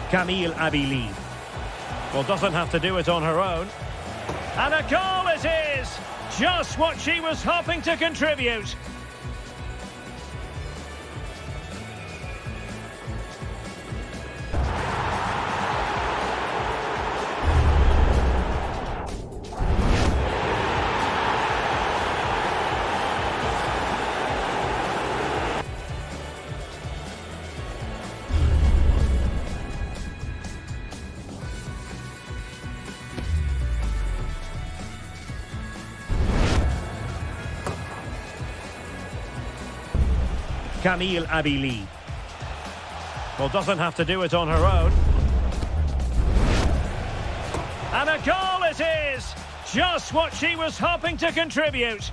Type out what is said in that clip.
Camille Abili. Well, doesn't have to do it on her own. And a goal it is! Just what she was hoping to contribute. Camille Abili. Well, doesn't have to do it on her own. And a goal it is! Just what she was hoping to contribute.